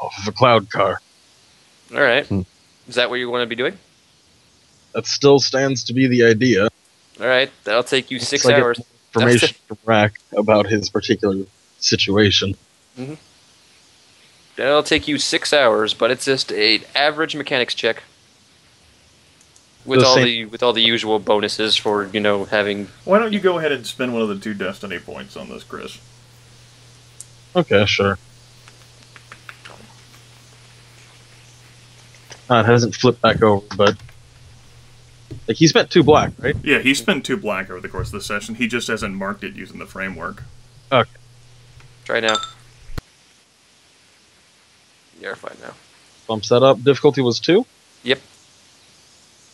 off of a cloud car. All right. Is that what you want to be doing? That still stands to be the idea. All right. That'll take you 6 I get hours. Information from Rack about his particular situation. Mm-hmm. That'll take you 6 hours, but it's just an average mechanics check. With all the usual bonuses for, having... Why don't you go ahead and spend one of the 2 destiny points on this, Chris? Okay, sure. It hasn't flipped back over, but... Like, he spent 2 black, right? Yeah, he spent 2 black over the course of the session. He just hasn't marked it using the framework. Okay. Try now. You're fine now. Bumps that up. Difficulty was 2? Yep.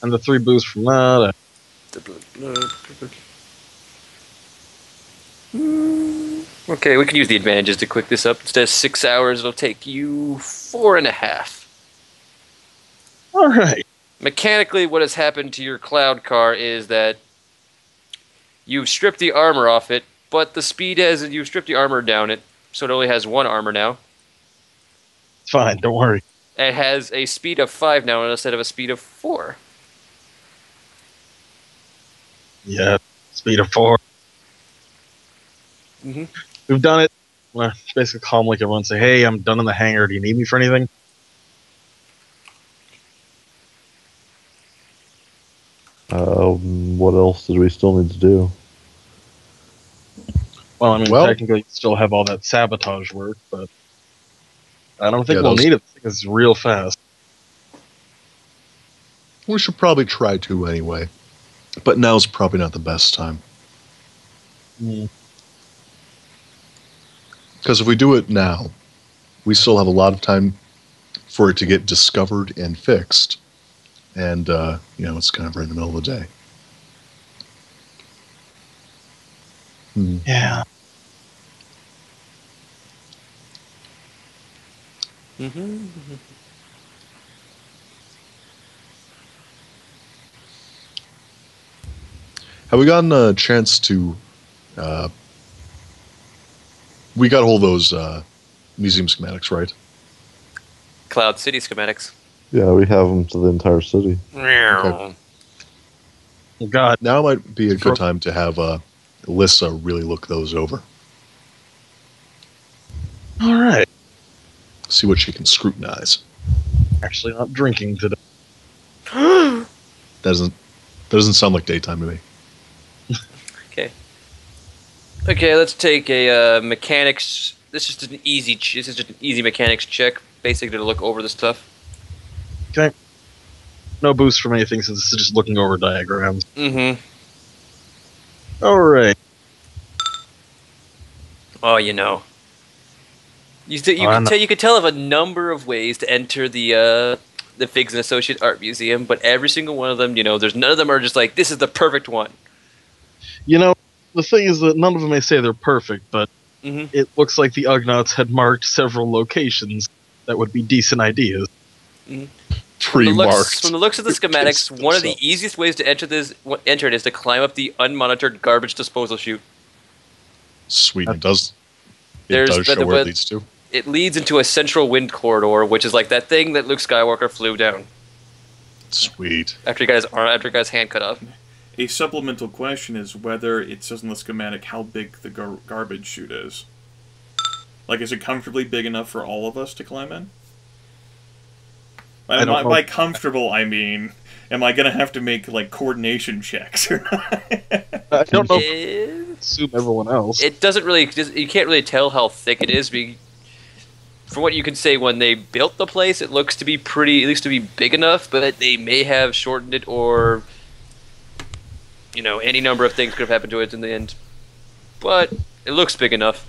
And the 3 boosts from that. Okay, we can use the advantages to quick this up. Instead of 6 hours, it'll take you 4.5. Alright. Mechanically, what has happened to your cloud car is that you've stripped the armor off it, but the speed you've stripped the armor down it, so it only has 1 armor now. It's fine, don't worry. It has a speed of 5 now instead of a speed of 4. Yeah, speed of 4. Mm-hmm. We've done it. Well, basically call him like everyone, say, hey, I'm done in the hangar. Do you need me for anything? What else did we still need to do? Well, I mean, technically, you still have all that sabotage work, but I don't think we'll need it. It's real fast. We should probably try to anyway, but now's probably not the best time. Because if we do it now, we still have a lot of time for it to get discovered and fixed. And, it's kind of right in the middle of the day. Yeah. Have we gotten a chance to... we got hold of those museum schematics, right? Cloud City schematics. Yeah, we have them to the entire city. Okay. God. Now might be a good time to have Lissa really look those over. All right. See what she can scrutinize. Actually not drinking today. Doesn't sound like daytime to me. Okay, let's take a mechanics. This is just an easy mechanics check, basically to look over the stuff. Okay. No boost from anything since this is just looking over diagrams. Mm-hmm. All right. Oh, you could tell of a number of ways to enter the Figs and Associate Art Museum, but every single one of them, there's none of them are just like, this is the perfect one. The thing is that none of them may say they're perfect, but it looks like the Ugnaughts had marked several locations that would be decent ideas. Pre-marked. From the looks of the schematics, one of the easiest ways to enter it is to climb up the unmonitored garbage disposal chute. Sweet, it does show where it leads to. It leads into a central wind corridor, which is like that thing that Luke Skywalker flew down. Sweet. After he got his hand cut off. A supplemental question is whether it says in the schematic how big the garbage chute is. Like, is it comfortably big enough for all of us to climb in? By comfortable, I mean, am I going to have to make, coordination checks or not? I don't know. Assume everyone else. It doesn't really... You can't really tell how thick it is. From what you can say, when they built the place, it looks to be big enough, but they may have shortened it or... any number of things could have happened to it in the end. But it looks big enough.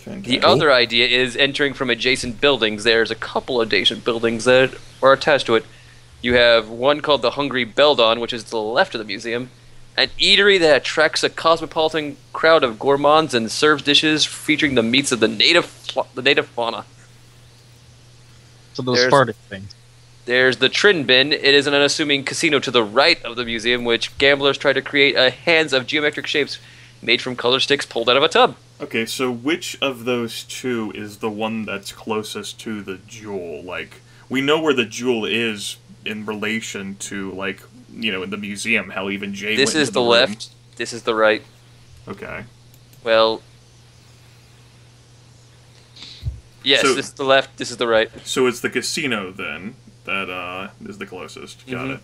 The other idea is entering from adjacent buildings. There's a couple adjacent buildings that are attached to it. You have one called the Hungry Beldon, which is to the left of the museum. An eatery that attracts a cosmopolitan crowd of gourmands and serves dishes featuring the meats of the native fauna. So those farting things. There's the Trin Bin. It is an unassuming casino to the right of the museum, which gamblers try to create hands of geometric shapes made from color sticks pulled out of a tub. Okay, so which of those two is the one that's closest to the jewel? Like, we know where the jewel is in relation to, like, you know, in the museum, how even Jay This went is into the room. left. This is the right. Okay. Well, yes, So- this is the left. This is the right. So it's the casino, then, that is the closest. Got it.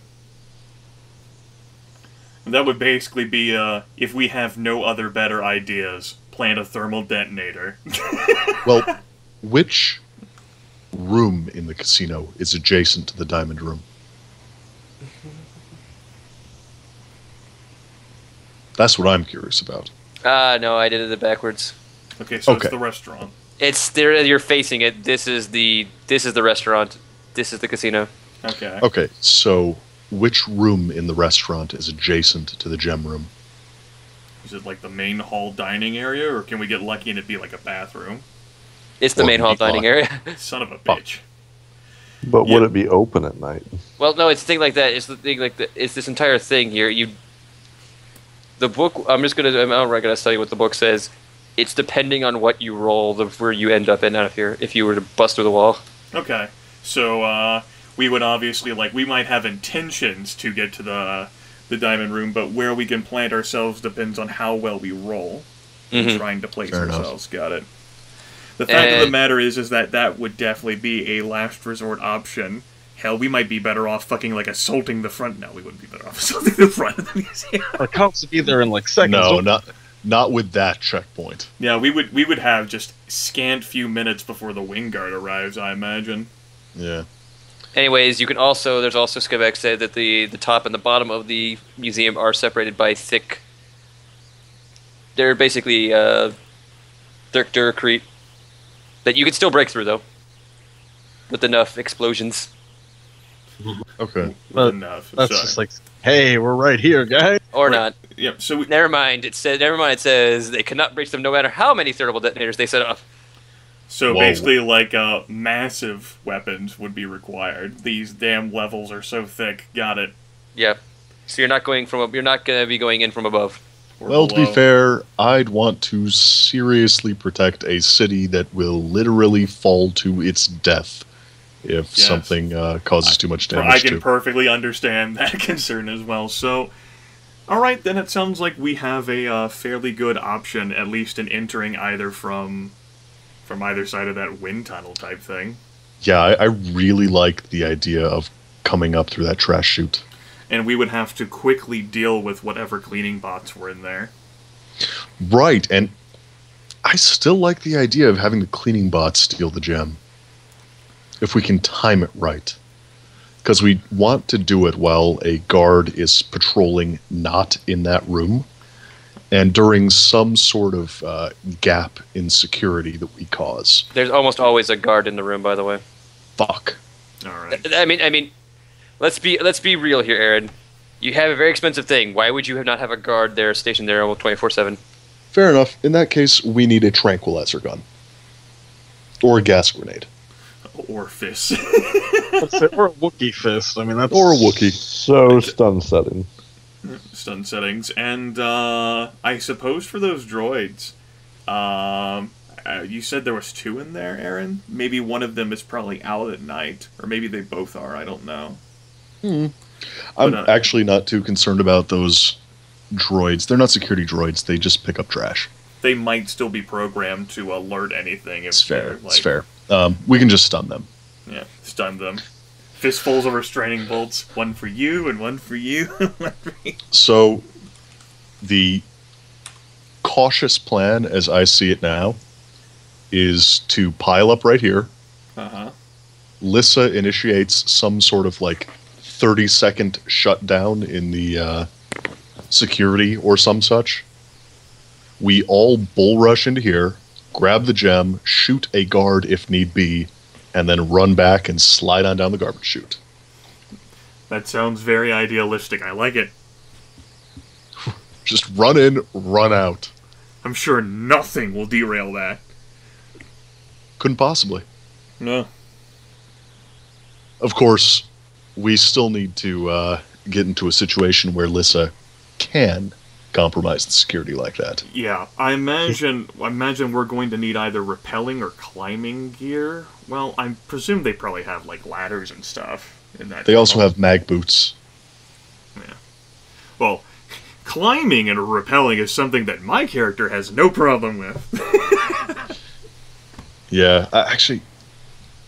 And that would basically be, if we have no other better ideas, plant a thermal detonator. Well, which room in the casino is adjacent to the diamond room? That's what I'm curious about. No, I did it backwards. Okay, so Okay. it's the restaurant. It's there. You're facing it. This is the restaurant. This is the casino. Okay. Okay, so which room in the restaurant is adjacent to the gem room? Is it like the main hall dining area, or can we get lucky and it be like a bathroom? It's the Or main hall meatball. dining area. Son of a bitch. But Yeah. would it be open at night? Well, no, it's a thing like that. It's the thing like it's this entire thing here. The book. I'm not gonna tell you what the book says. It's depending on what you roll, where you end up in out of here. If you were to bust through the wall. Okay. So, we would obviously, like, we might have intentions to get to the diamond room, but where we can plant ourselves depends on how well we roll. Mhm. Trying to place Fair enough. ourselves. Got it. The fact of the And- matter is that that would definitely be a last resort option. Hell, we might be better off fucking, like, assaulting the front. No, we wouldn't be better off assaulting the front of the museum. Our cops would be there in like seconds. No, Don't- not with that checkpoint. Yeah, we would have just scant few minutes before the wing guard arrives, I imagine. Yeah. Anyways, there's also Skivek said that the top and the bottom of the museum are separated by thick. They're basically thick duracrete that you can still break through though, with enough explosions. Okay. But Enough. That's Sorry. just like, hey, we're right here, guys. Or Right. not. Yep, so we, Never mind. It says they cannot breach them no matter how many thermal detonators they set off. So Whoa. basically, like, massive weapons would be required. These damn levels are so thick. Got it. Yeah. So you're not going to be going in from above. Or Well, to be below. fair, I'd want to seriously protect a city that will literally fall to its death if Yes. something causes too much I damage can to. perfectly understand that concern as well. So, alright, then it sounds like we have a fairly good option, at least in entering either from either side of that wind tunnel type thing. Yeah, I really like the idea of coming up through that trash chute. And we would have to quickly deal with whatever cleaning bots were in there. Right, and I still like the idea of having the cleaning bot steal the gem. If we can time it right. Because we want to do it while a guard is patrolling not in that room, and during some sort of gap in security that we cause. There's almost always a guard in the room, by the way. Fuck. Alright. I mean, let's be real here, Aaron. You have a very expensive thing. Why would you not have a guard there stationed there 24/7? Fair enough. In that case, we need a tranquilizer gun. Or a gas grenade. Or fists. Or a Wookiee fist. I mean, that's Or a Wookiee. So stun setting. Stun settings. And, I suppose for those droids, you said there was two in there, Aaron? Maybe one of them is probably out at night. Or maybe they both are, I don't know. I'm But, actually not too concerned about those droids. They're not security droids. They just pick up trash. They might still be programmed to alert anything. If It's fair. they're, It's fair. We can just stun them. Yeah, stun them. Fistfuls of restraining bolts. One for you, and one for you, and one for you. So, the cautious plan, as I see it now, is to pile up right here. Uh-huh. Lissa initiates some sort of, 30-second shutdown in the security or some such. We all bull rush into here, grab the gem, shoot a guard if need be, and then run back and slide on down the garbage chute. That sounds very idealistic. I like it. Just run in, run out. I'm sure nothing will derail that. Couldn't possibly. No. Of course, we still need to get into a situation where Lissa can compromise the security like that. Yeah, I imagine we're going to need either rappelling or climbing gear. Well, I presume they probably have like ladders and stuff in that. They also have mag boots. Yeah. Well, climbing and rappelling is something that my character has no problem with. Yeah, actually,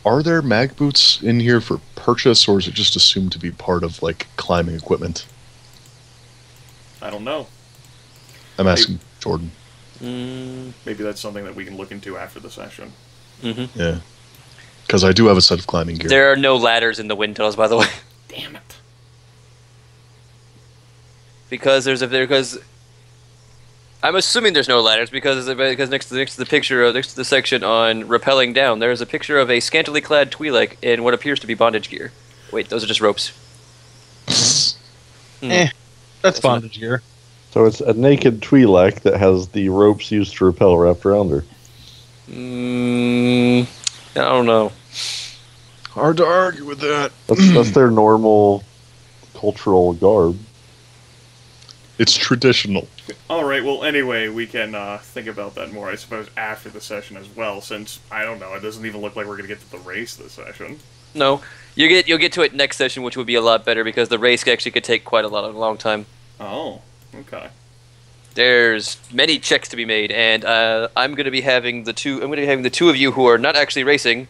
are there mag boots in here for purchase, or is it just assumed to be part of like climbing equipment? I don't know. I'm asking Jordan. Maybe that's something that we can look into after the session. Mm-hmm. Yeah, because I do have a set of climbing gear. There are no ladders in the wind tunnels, by the way. Damn it. Because I'm assuming there's no ladders because next to the picture, next to the section on rappelling down, there's a picture of a scantily clad Twi'lek in what appears to be bondage gear. Wait, those are just ropes. That's bondage gear. So it's a naked Twi'lek that has the ropes used to repel wrapped around her. I don't know. Hard to argue with that. That's their normal cultural garb. It's traditional. Alright, well, anyway, we can think about that more, I suppose, after the session as well, since, I don't know, it doesn't even look like we're going to get to the race this session. No, you'll get to it next session, which would be a lot better because the race actually could take quite a long time. Oh, okay. There's many checks to be made, and I'm going to be having the two of you who are not actually racing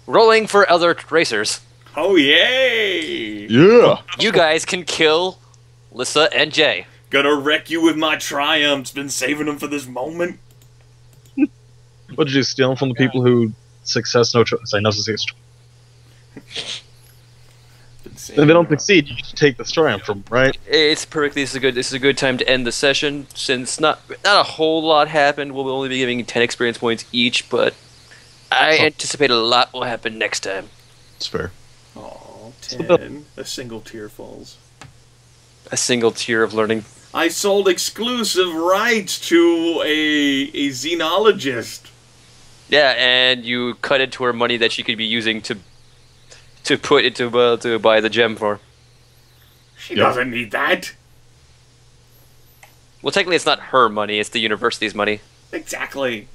rolling for other racers. Oh, yay! Yeah. You guys can kill Lissa and Jay. Gonna wreck you with my triumphs. Been saving them for this moment. What did you steal them from the people who success no choice? I know success. If they don't succeed, you can take the triumph from them, right? It's perfectly. This is a good time to end the session since not a whole lot happened. We'll only be giving 10 experience points each, but I anticipate a lot will happen next time. It's fair. Oh, 10. A single tear falls. A single tier of learning. I sold exclusive rights to a xenologist. Yeah, and you cut into her money that she could be using to put into to buy the gem for. She doesn't need that. Well, technically, it's not her money; it's the university's money. Exactly.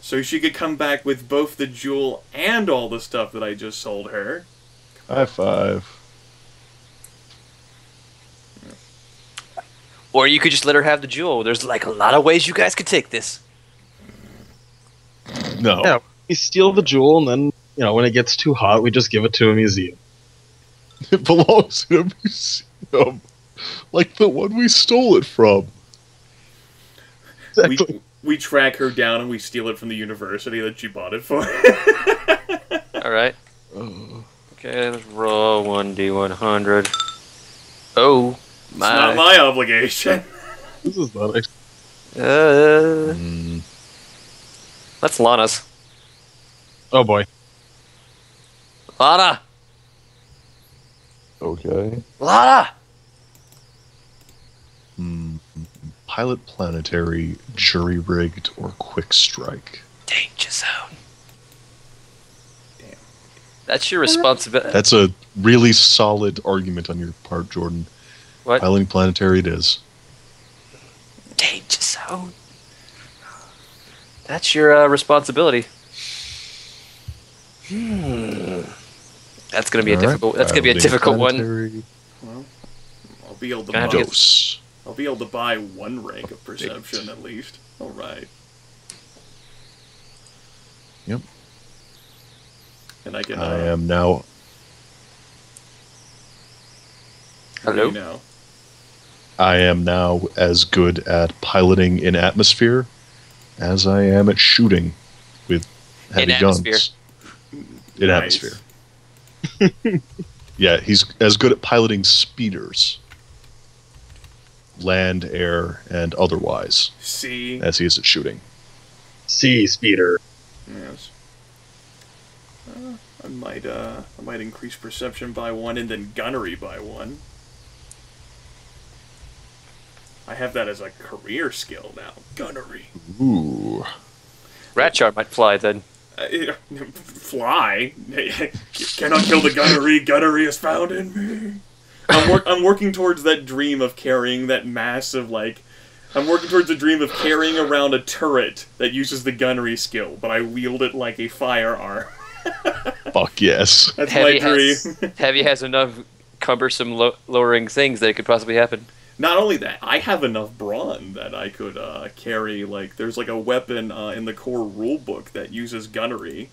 So she could come back with both the jewel and all the stuff that I just sold her. High five. Or you could just let her have the jewel. There's like a lot of ways you guys could take this. No. Yeah, we steal the jewel, and then, when it gets too hot, we just give it to a museum. It belongs in a museum. Like the one we stole it from. Exactly. We track her down and we steal it from the university that she bought it for. Alright. Okay, let's roll 1d100. Oh, It's not my obligation. This is not That's Laana's. Oh boy. Laana! Okay. Laana! Pilot planetary, jury rigged, or quick strike. Danger zone. Damn. That's your responsibility. That's a really solid argument on your part, Jordan. What? Piloting planetary it is. Danger zone. That's your responsibility. That's gonna be a difficult. That's gonna be a difficult one. Well, I'll be able to Gonna have buy. to get- I'll be able to buy one rank of perception at least. All right. Yep. And I can. I am now. Hello? Now. I am now as good at piloting in atmosphere as I am at shooting with heavy guns. In Nice. atmosphere. Yeah, he's as good at piloting speeders, land, air, and otherwise, See. as he is at shooting. Sea speeder. Yes. I might increase perception by 1 and then gunnery by 1. I have that as a career skill now. Gunnery. Ooh. Rakcharr might fly then. Fly? Cannot kill the gunnery. Gunnery is found in me. I'm working towards that dream of carrying that massive, like... I'm working towards a dream of carrying around a turret that uses the gunnery skill, but I wield it like a firearm. Fuck yes. That's my dream. Heavy has enough cumbersome lowering things that it could possibly happen. Not only that, I have enough brawn that I could carry, like, there's like a weapon in the core rulebook that uses gunnery.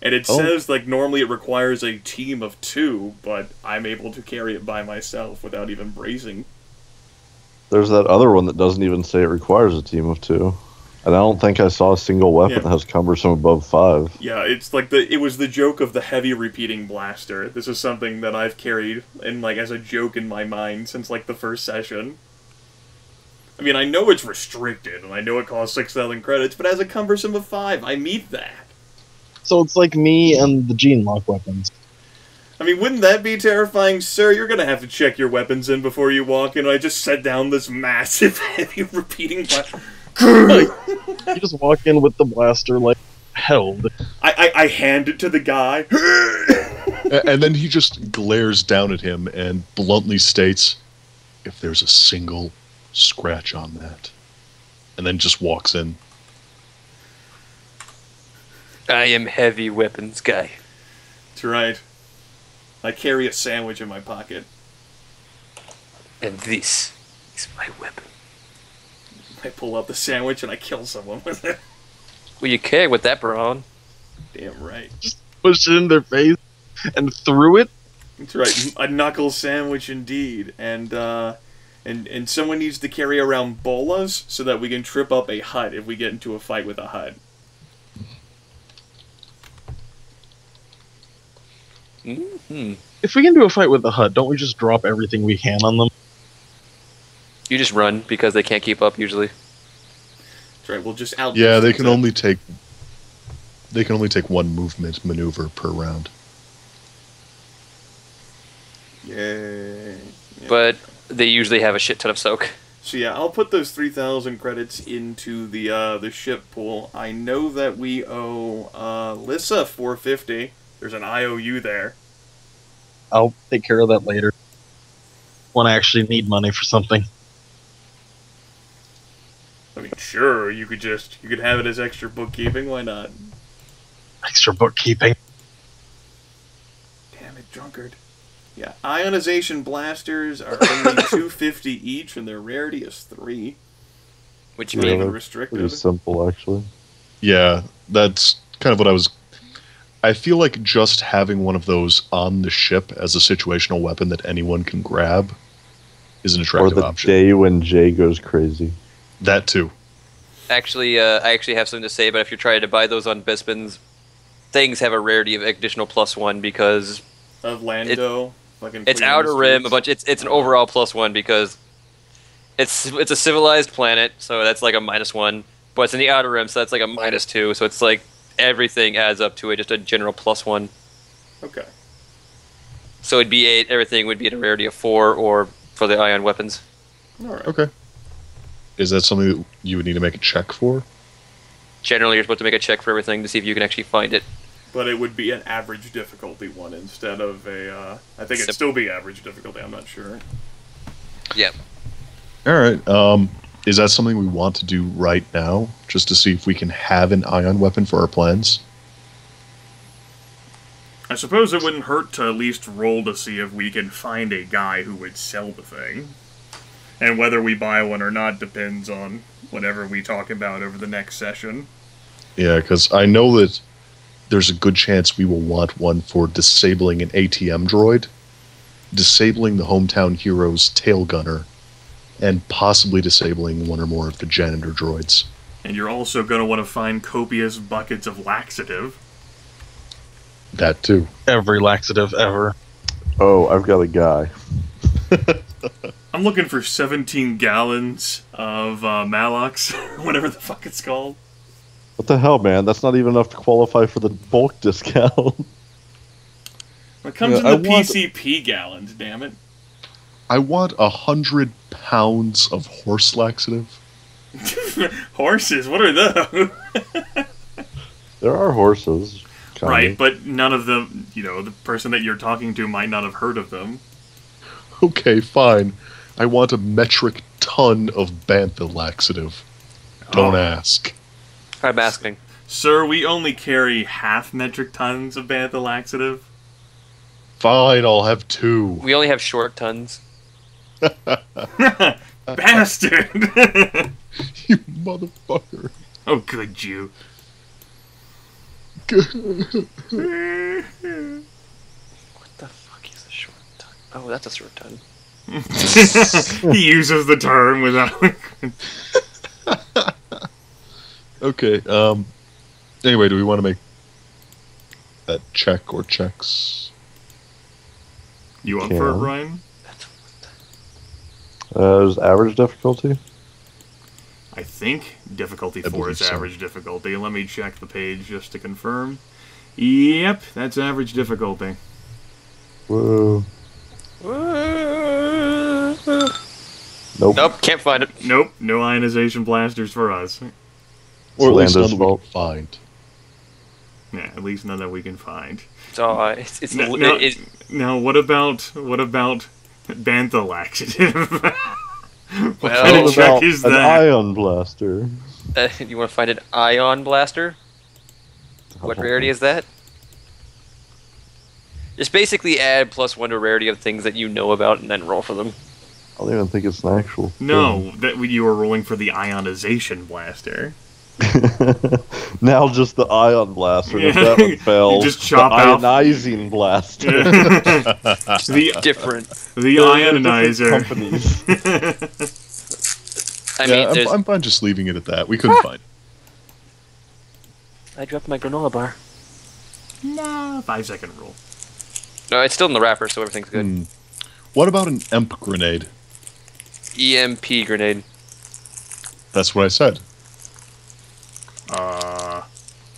And it says, like, normally it requires a team of 2, but I'm able to carry it by myself without even bracing. There's that other one that doesn't even say it requires a team of 2. And I don't think I saw a single weapon that has cumbersome above 5. Yeah, it's like it was the joke of the heavy repeating blaster. This is something that I've carried in, like, as a joke in my mind since, like, the first session. I mean, I know it's restricted, and I know it costs 6,000 credits, but as a cumbersome of 5, I meet that. So it's like me and the gene lock weapons. I mean, wouldn't that be terrifying? Sir, you're gonna have to check your weapons in before you walk in. I just set down this massive, heavy, repeating blaster. You just walk in with the blaster, like, held. I hand it to the guy. And then he just glares down at him and bluntly states, if there's a single scratch on that. And then just walks in. I am heavy weapons guy. That's right. I carry a sandwich in my pocket. And this is my weapon. I pull out the sandwich and I kill someone with it. Well, you care with that brawn. Damn right. Just pushed it in their face and threw it. That's right. A knuckle sandwich indeed. And someone needs to carry around bolas so that we can trip up a hut if we get into a fight with a hut. Mm-hmm. If we get into a fight with the hut, don't we just drop everything we can on them? You just run because they can't keep up usually. That's right. We'll just out. Yeah, they can only take one movement maneuver per round. Yay. Yeah. But they usually have a shit ton of soak. So yeah, I'll put those 3,000 credits into the ship pool. I know that we owe Lissa 450. There's an IOU there. I'll take care of that later. When I actually need money for something. I mean, sure, you could have it as extra bookkeeping. Why not? Extra bookkeeping. Damn it, drunkard. Yeah, ionization blasters are only 250 each, and their rarity is 3. Which Yeah, means they're restricted. pretty simple, actually. Yeah, that's kind of what I was... I feel like just having one of those on the ship as a situational weapon that anyone can grab is an attractive Or the option. day when Jay goes crazy. That too. actually, I actually have something to say. But if you're trying to buy those on Bespin's, things have a rarity of additional +1 because Of Lando. It's outer rim, a bunch. It's an overall +1 because it's a civilized planet, so that's like a -1. But it's in the outer rim, so that's like a -2. So it's like everything adds up to just a general +1. Okay. So it'd be everything would be at a rarity of 4, or for the ion weapons. All right. Okay. Is that something that you would need to make a check for? Generally, you're supposed to make a check for everything to see if you can actually find it. But it would be an average difficulty one instead of a. I think it'd still be average difficulty. I'm not sure. Yeah. All right. Is that something we want to do right now, just to see if we can have an ion weapon for our plans? I suppose it wouldn't hurt to at least roll to see if we can find a guy who would sell the thing. And whether we buy one or not depends on whatever we talk about over the next session. Yeah, because I know that there's a good chance we will want one for disabling an ATM droid, disabling the hometown hero's tail gunner, and possibly disabling one or more of the janitor droids. And you're also going to want to find copious buckets of laxative. That too. Every laxative ever. Oh, I've got a guy. I'm looking for 17 gallons of Malox, whatever the fuck it's called. What the hell, man? That's not even enough to qualify for the bulk discount. It comes in the PCP gallons, damn it. I want 100 pounds of horse laxative. Horses? What are those? There are horses. Right, but none of them, the person that you're talking to might not have heard of them. Okay, fine. I want a metric ton of bantha laxative. Don't ask. I'm asking. Sir, we only carry half metric tons of bantha laxative. Fine, I'll have 2. We only have short tons. Bastard! You motherfucker. Oh, good you. What the fuck is a short ton? Oh, that's a short ton. He uses the term without... Okay, anyway, do we want to make that check or checks? You up for it, Ryan? Is average difficulty? I think difficulty 4 is average difficulty. Let me check the page just to confirm. Yep, that's average difficulty. Whoa. Nope, can't find it. Nope, no ionization blasters for us. Or at least none Landa's that we fault. can find. Yeah, at least none that we can find. So, Now, what about bantha laxative? What Well, kind of What check about is an that? ion blaster? you want to find an ion blaster? What rarity is that? Just basically add +1 to rarity of things that you know about and then roll for them. I don't even think it's an actual. No, that you were rolling for the ionization blaster. Now just the ion blaster. If Yeah. that one fell, You just chop the out- ionizing blaster. Different. The ionizer. Companies. I mean, Yeah, there's... I'm fine just leaving it at that. We couldn't find it. I dropped my granola bar. Nah, 5-second rule. No, it's still in the wrapper, so everything's good. What about an EMP grenade? EMP grenade. That's what I said.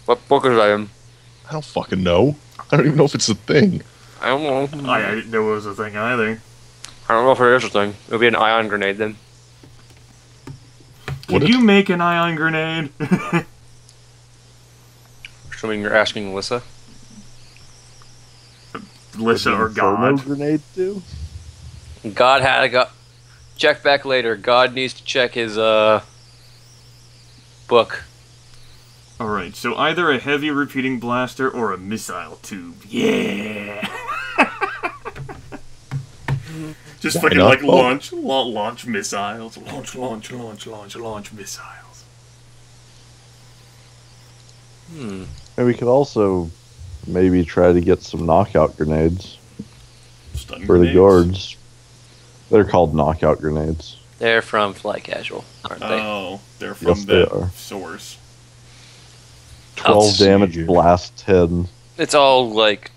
What book is that in? I don't fucking know. I don't even know if it's a thing. I don't know. I didn't know it was a thing either. I don't know if it is a thing. It would be an ion grenade then. Could you make an ion grenade? Assuming you're asking Lissa. Lissa or Inferno God? grenade too? God had a go. Check back later. God needs to check his book. Alright, so either a heavy repeating blaster or a missile tube. Yeah! Just fucking not? like Oh. launch missiles. Launch missiles. And we could also maybe try to get some knockout grenades Stun for the grenades. guards. They're called knockout grenades. They're from Fly Casual, aren't they? Oh, they're from Yes, they the are. source. 12 see damage here. blast 10. It's all like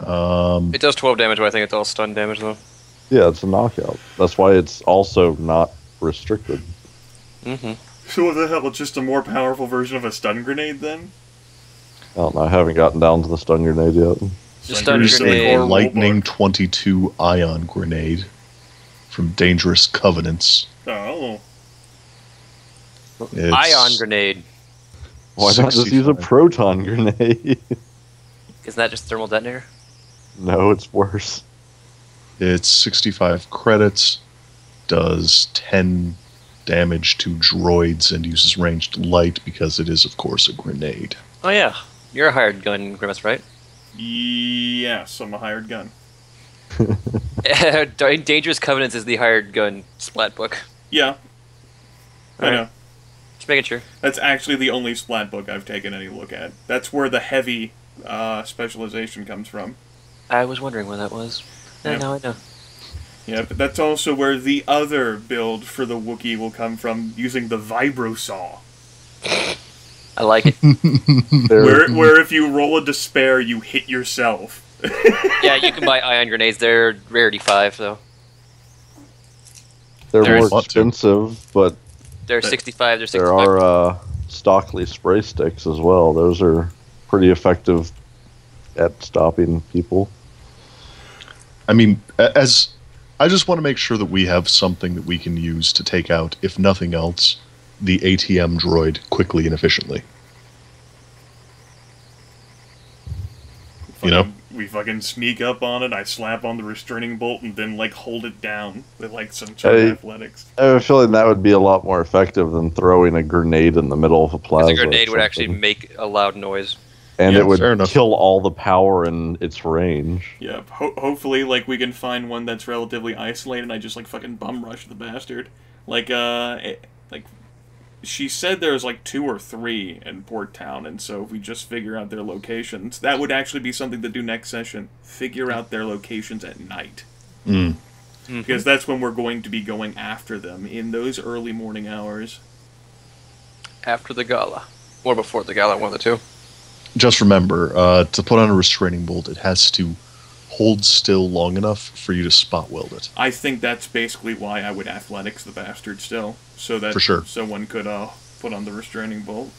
Um, it does 12 damage, but I think it's all stun damage though. Yeah, it's a knockout. That's why it's also not restricted. Mm-hmm. So what the hell, it's just a more powerful version of a stun grenade then? I don't know. I haven't gotten down to the stun grenade yet. The stun here's grenade. a Lightning 22 ion grenade from Dangerous Covenants. Oh. It's Ion grenade. Why not just use a 65. proton grenade? Isn't that just thermal detonator? No, it's worse. It's 65 credits, does 10 damage to droids, and uses ranged light because it is, of course, a grenade. Oh yeah, you're a hired gun, Grimith, right? Yes, I'm a hired gun. Dangerous Covenants is the hired gun splat book. Yeah. I Alright. know. Just making sure. That's actually the only splat book I've taken any look at. That's where the heavy specialization comes from. I was wondering where that was. Yeah. Now I know. Yeah, but that's also where the other build for the Wookiee will come from, using the Vibro Saw. I like it. Where if you roll a despair, you hit yourself. Yeah, you can buy ion grenades. They're rarity 5, though. They're There more is- expensive, but They're 65. They're 65. there are Stockley spray sticks as well. Those are pretty effective at stopping people. I mean, as I just want to make sure that we have something that we can use to take out, if nothing else, the ATM droid quickly and efficiently. You know? we fucking sneak up on it, I slap on the restraining bolt, and then, like, hold it down with, like, some sort of athletics. I have a feeling that would be a lot more effective than throwing a grenade in the middle of a plaza. Because a grenade would actually make a loud noise. And Yeah, it would fair enough. kill all the power in its range. Yeah, hopefully, like, we can find one that's relatively isolated, and I just, like, fucking bum rush the bastard. Like, she said there's, like, 2 or 3 in Port Town, and so if we just figure out their locations, that would actually be something to do next session. Figure out their locations at night. Mm. Because that's when we're going to be going after them, in those early morning hours. After the gala. Or before the gala, one of the two. Just remember, to put on a restraining bolt, it has to hold still long enough for you to spot weld it. I think that's basically why I would athletics the bastard still, so that For sure. someone could put on the restraining bolt.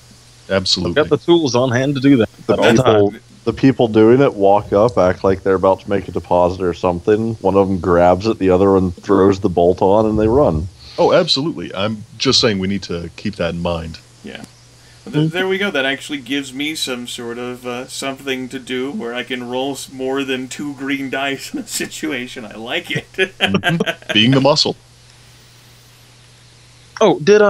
Absolutely. Got the tools on hand to do that. The people doing it walk up, act like they're about to make a deposit or something. One of them grabs it, the other one throws the bolt on, and they run. Oh, absolutely. I'm just saying we need to keep that in mind. Yeah. There we go. That actually gives me some sort of something to do where I can roll more than 2 green dice in a situation. I like it. Being the muscle. Oh, did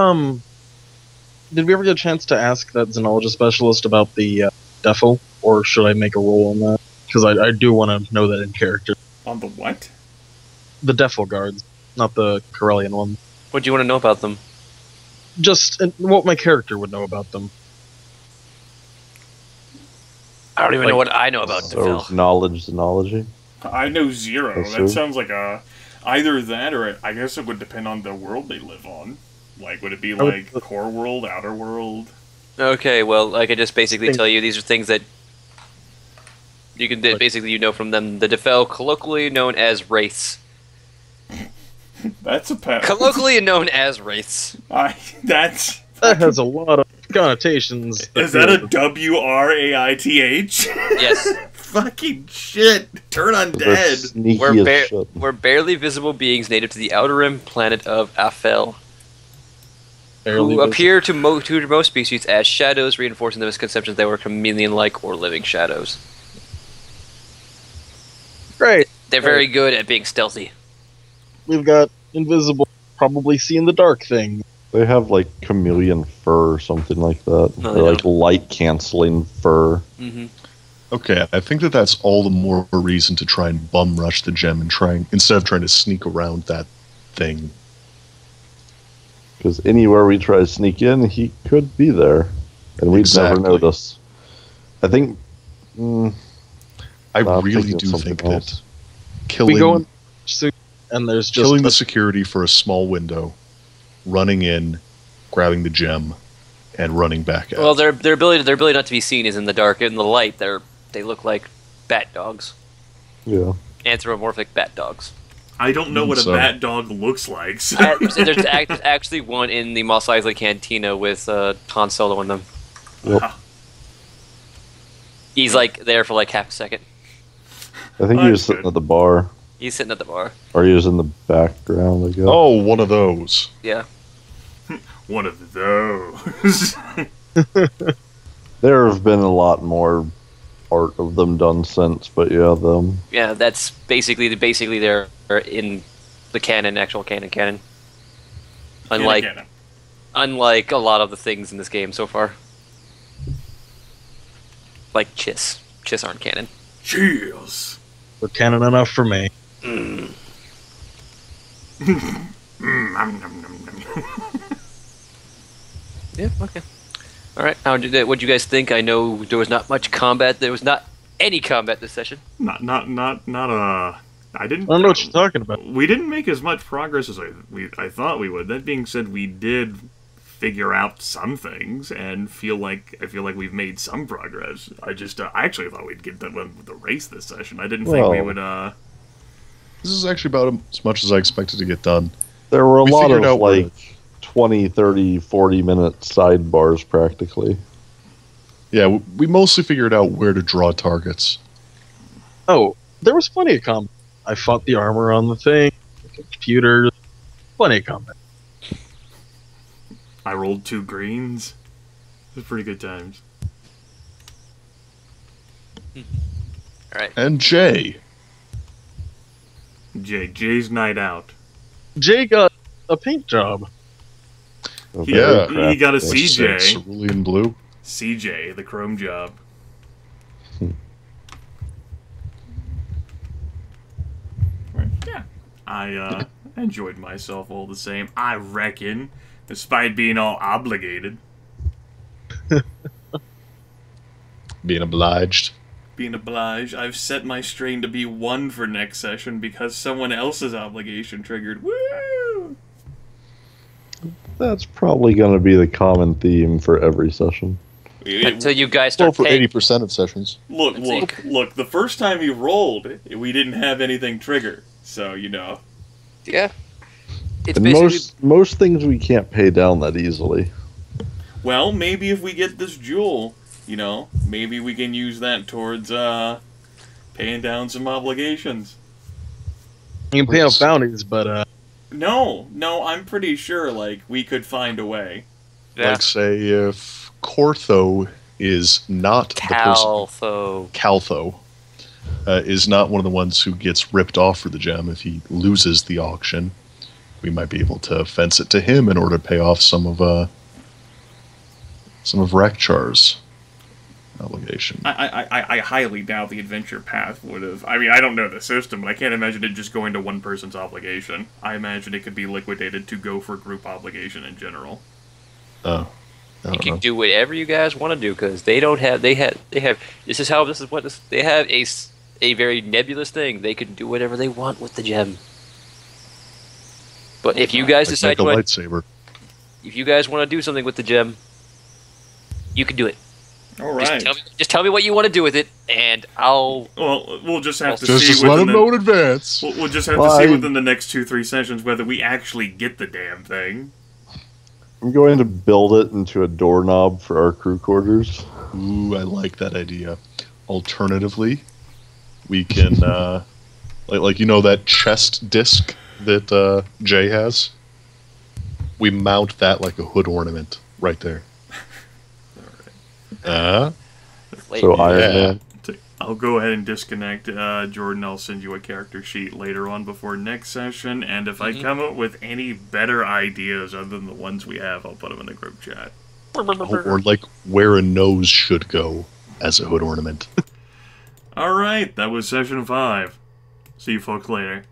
we ever get a chance to ask that Xenologist specialist about the defo, or should I make a roll on that? Because I do want to know that in character. On the what? The defo guards, not the Corellian one. What do you want to know about them? Just what my character would know about them. I don't even know what I know about So, Deville. knowledge. I know 0. Yes, That sir. sounds like either that or I guess it would depend on the world they live on. Like, would it be like core world, outer world? Okay, well, I could just basically tell you these are things that you can basically you know from them. The Defel, colloquially known as wraiths. That's a pet. Colloquially known as wraiths. That's... That has a lot of connotations. Is that a WRAITH? Yes. Fucking shit. Turn They're undead. sneaky We're, as shit. we're barely visible beings native to the outer rim planet of Afel, who appear to most species as shadows, reinforcing the misconceptions they were chameleon-like or living shadows. Great. They're very good at being stealthy. We've got invisible, probably see in the dark thing. They have like chameleon fur or something like that. No, Or they like don't. light canceling fur. Mm-hmm. Okay, I think that's all the more reason to try and bum rush the gem and instead of trying to sneak around that thing. Because anywhere we try to sneak in, he could be there. And we'd Exactly. never notice. I think... I I'm really thinking of do something think else. that killing, We go in suit, and there's just killing the security for a small window, running in, grabbing the gem, and running back out. Well, their ability not to be seen is in the dark. In the light, they look like bat dogs, Yeah. anthropomorphic bat dogs. I don't know what a So- bat dog looks like. So. There's actually one in the Mos Eisley Cantina with Han Solo in them. Yep. He's like there for like half a second. I think he was sitting good. at the bar. He's sitting at the bar. Or he was in the background, I guess. Oh, one of those. Yeah. One of those. There have been a lot more art of them done since, but yeah, them. Yeah, that's basically they're in the canon, actual canon. Unlike a lot of the things in this game so far. Like Chiss. Chiss aren't canon. Cheers. they're canon enough for me. Nom, nom, nom, nom. Yeah, okay. Alright, what'd you guys think? I know there was not much combat. There was not any combat this session. I didn't. I don't know what you're talking about. We didn't make as much progress as I thought we would. That being said, we did figure out some things and I feel like we've made some progress. I actually thought we'd get done with the race this session. I didn't think we would. This is actually about as much as I expected to get done. There were a We lot figured of out where- like 20, 30, 40-minute sidebars practically. Yeah, we mostly figured out where to draw targets. Oh, there was plenty of combat. I fought the armor on the thing, the computer, plenty of combat. I rolled 2 greens. It was pretty good times. right. And Jay. Jay's night out. Jay got a paint job. He Yeah. got a CJ. Cerulean blue. CJ, the chrome job. Right, yeah. I enjoyed myself all the same, I reckon, despite being all obligated. Being obliged. Being obliged. I've set my strain to be 1 for next session because someone else's obligation triggered. Woo! That's probably going to be the common theme for every session. Until you guys Well, start for paying. 80% of sessions. Look, the first time he rolled, we didn't have anything trigger. So, you know. Yeah. It's And basically most things we can't pay down that easily. Well, maybe if we get this jewel, you know, maybe we can use that towards paying down some obligations. You can pay off bounties, but No, I'm pretty sure, like, we could find a way. yeah. Like, say, if Cortho is not the person... Caltho. Is not one of the ones who gets ripped off for the gem. If he loses the auction, we might be able to fence it to him in order to pay off some of Rakcharr's obligation. I highly doubt the adventure path would have. I mean, I don't know the system, but I can't imagine it just going to one person's obligation. I imagine it could be liquidated to go for group obligation in general. Oh, I You don't can know. do whatever you guys want to do because they have a very nebulous thing. They can do whatever they want with the gem. But if you guys decide like a to, lightsaber. if you guys want to do something with the gem, you can do it. All right. Just tell me what you want to do with it, and I'll. Well, we'll just have to Just see. let him know in advance. We'll just have to see within the next 2-3 sessions whether we actually get the damn thing. I'm going to build it into a doorknob for our crew quarters. Ooh, I like that idea. Alternatively, we can, like you know that chest disc that Jay has? We mount that like a hood ornament right there. So Iron Man. I'll go ahead and disconnect Jordan. I'll send you a character sheet later on before next session, and if I come up with any better ideas other than the ones we have, I'll put them in the group chat. Or like where a nose should go as a hood ornament. Alright, that was session 5. See you folks later.